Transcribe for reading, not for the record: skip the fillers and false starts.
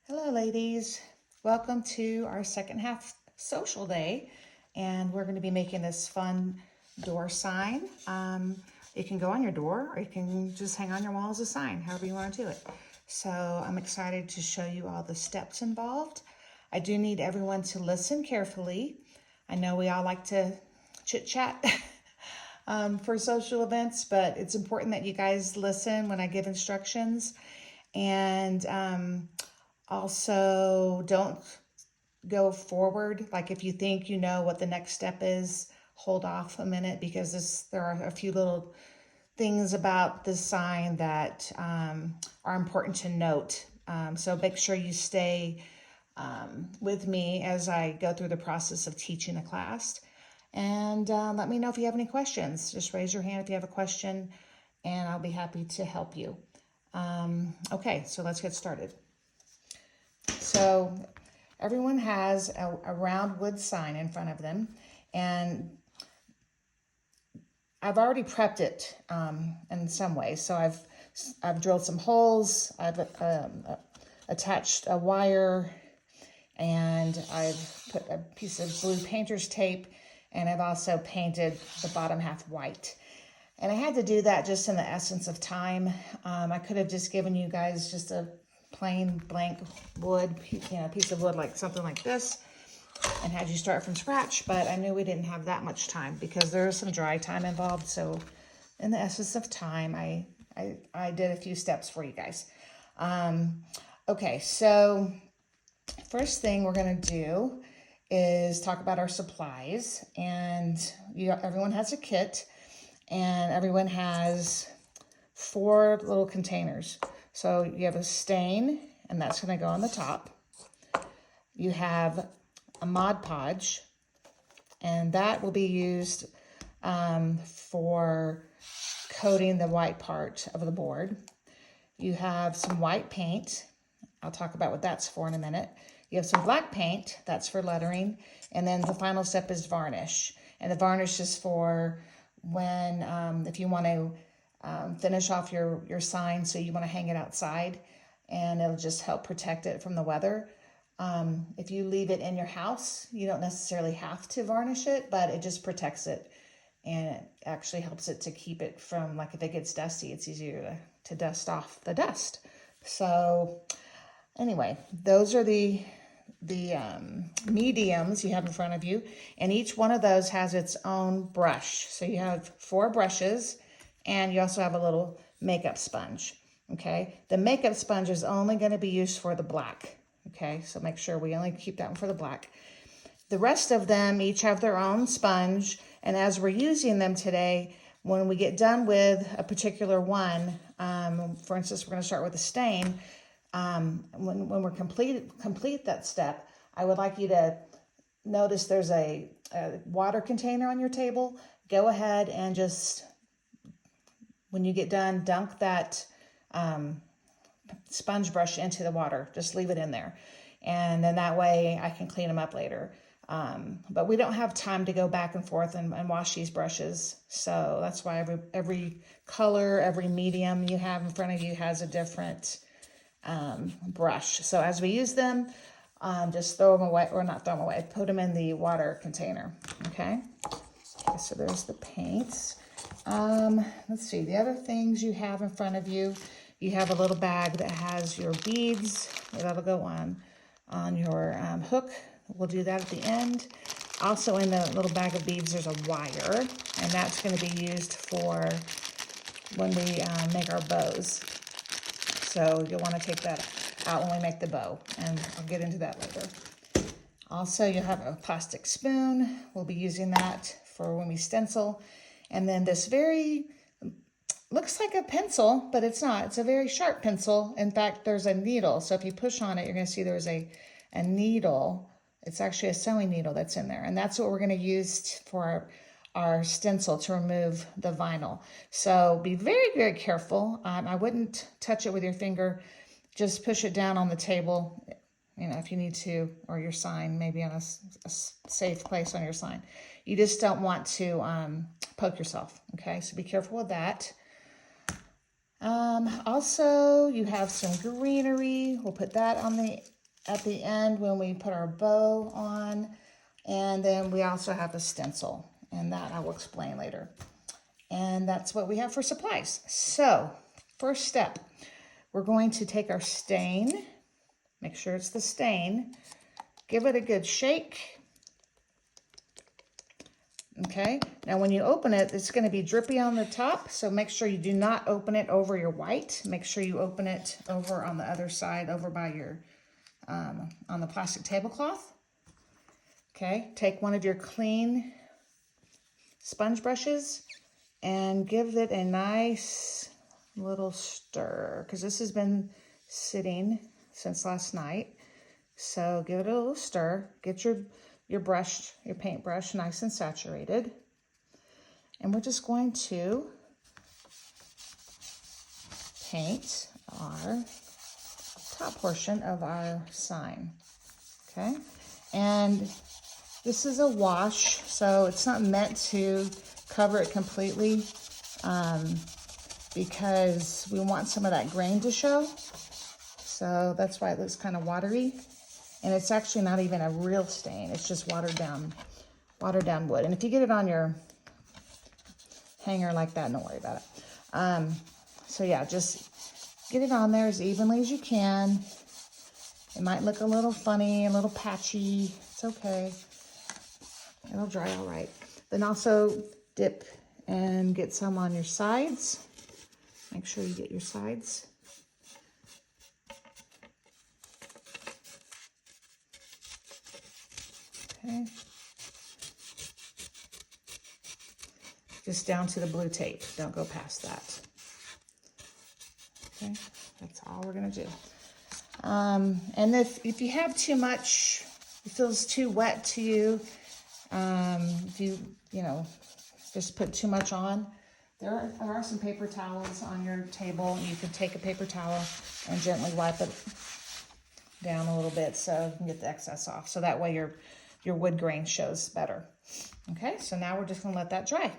Hello, ladies. Welcome to our second half social day, and we're going to be making this fun door sign. It can go on your door, or you can just hang on your wall as a sign, however you want to do it. So I'm excited to show you all the steps involved. I do need everyone to listen carefully. I know we all like to chit-chat for social events, but it's important that you guys listen when I give instructions. And also, don't go forward. Like if you think you know what the next step is, hold off a minute because there are a few little things about this sign that are important to note. So make sure you stay with me as I go through the process of teaching a class. And let me know if you have any questions. Just raise your hand if you have a question, and I'll be happy to help you. Okay, so let's get started. So everyone has a round wood sign in front of them, and I've already prepped it in some way. So I've drilled some holes, I've attached a wire, and I've put a piece of blue painter's tape, and I've also painted the bottom half white. And I had to do that just in the essence of time. I could have just given you guys just a plain blank wood, piece of wood like something like this, and had you start from scratch, but I knew we didn't have that much time because there is some dry time involved. So in the essence of time, I did a few steps for you guys. Okay, so first thing we're gonna do is talk about our supplies, and everyone has a kit, and everyone has 4 little containers. So you have a stain, and that's going to go on the top. You have a Mod Podge, and that will be used for coating the white part of the board. You have some white paint. I'll talk about what that's for in a minute. You have some black paint. That's for lettering. And then the final step is varnish. And the varnish is for when, if you want to finish off your sign, so you want to hang it outside, and it'll just help protect it from the weather. If you leave it in your house, you don't necessarily have to varnish it, but it just protects it, and it actually helps it to keep it from, like if it gets dusty, it's easier to dust off the dust. So anyway, those are the mediums you have in front of you, and each one of those has its own brush. So you have 4 brushes, and you also have a little makeup sponge. Okay, the makeup sponge is only going to be used for the black. Okay, so make sure we only keep that one for the black. The rest of them each have their own sponge, and as we're using them today, when we get done with a particular one, for instance, we're going to start with a stain. When we're complete that step, I would like you to notice there's a water container on your table. Go ahead and just, when you get done, dunk that sponge brush into the water. Just leave it in there. And then that way I can clean them up later. But we don't have time to go back and forth and wash these brushes. So that's why every color, every medium you have in front of you has a different brush. So as we use them, just throw them away, or not throw them away, put them in the water container. Okay, so there's the paints. Let's see, the other things you have in front of you, you have a little bag that has your beads. That'll go on your hook. We'll do that at the end. Also in the little bag of beads, there's a wire, and that's going to be used for when we make our bows. So you'll want to take that out when we make the bow, and I'll get into that later. Also, you'll have a plastic spoon. We'll be using that for when we stencil. And then this looks like a pencil, but it's not. It's a very sharp pencil. In fact, there's a needle. So if you push on it, you're going to see there's a needle. It's actually a sewing needle that's in there. And that's what we're going to use for our stencil to remove the vinyl. So be very, very careful. I wouldn't touch it with your finger. Just push it down on the table, if you need to, or your sign, maybe on a safe place on your sign. You just don't want to poke yourself, okay? So be careful with that. Also, you have some greenery. We'll put that on the at the end when we put our bow on. And then we also have the stencil, and that I will explain later. And that's what we have for supplies. So first step, we're going to take our stain, make sure it's the stain, give it a good shake. Okay, now when you open it, it's going to be drippy on the top, so make sure you do not open it over your white. Make sure you open it over on the other side, over by your, on the plastic tablecloth. Okay, take one of your clean sponge brushes and give it a nice little stir, because this has been sitting since last night. So give it a little stir. Get your brush, your paintbrush, nice and saturated. And we're just going to paint our top portion of our sign. Okay, and this is a wash, so it's not meant to cover it completely, because we want some of that grain to show. So that's why it looks kind of watery. And it's actually not even a real stain. It's just watered down wood. And if you get it on your hanger like that, don't worry about it. So yeah, just get it on there as evenly as you can. It might look a little funny, a little patchy. It's okay. It'll dry all right. Then also dip and get some on your sides. Make sure you get your sides. Okay. Just down to the blue tape. Don't go past that. Okay, that's all we're gonna do. And if you have too much, it feels too wet to you, if you just put too much on, there are some paper towels on your table. You can take a paper towel and gently wipe it down a little bit so you can get the excess off. So that way your wood grain shows better. Okay, so now we're just gonna let that dry.